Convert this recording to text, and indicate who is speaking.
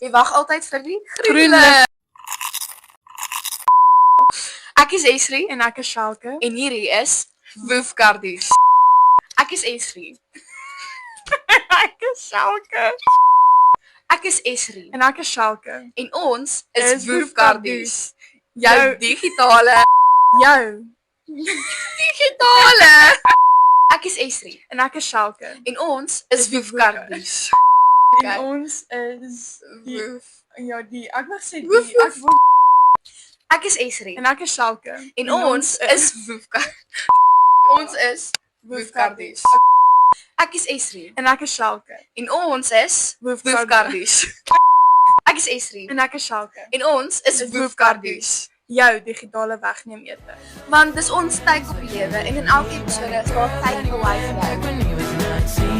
Speaker 1: Jy wag altyd vir die
Speaker 2: Groene.
Speaker 1: Ek is Esri
Speaker 2: En ek is Shalke.
Speaker 1: en hierdie is Woefkardies. Ek is Esri.
Speaker 2: Ek is Shalke.
Speaker 1: Ek is Esri
Speaker 2: En ek is Shalke.
Speaker 1: en ons is
Speaker 2: Is
Speaker 1: Woefkardies.
Speaker 2: Jou
Speaker 1: Jou digitale
Speaker 2: Jou.
Speaker 1: Ek is Esri
Speaker 2: En ek is Shalke.
Speaker 1: en ons is Woefkardies.
Speaker 2: En ons is
Speaker 1: Woef.
Speaker 2: ja die ek wou sê
Speaker 1: Woef,
Speaker 2: die
Speaker 1: woef.
Speaker 2: ek wil
Speaker 1: Ek is Esri
Speaker 2: en ek is Shalke.
Speaker 1: en ons is Woefkardies. Ons is Woefkardies. Ek is Esri
Speaker 2: En ek is Shalke.
Speaker 1: en ons is Woefkardies. Ek is Esri
Speaker 2: En ek is Shalke.
Speaker 1: en ons is Woefkardies.
Speaker 2: Jou digitale wegneemete.
Speaker 1: Want dis ons tyd op die lewe en in elke episode is daar tyd vir wifi.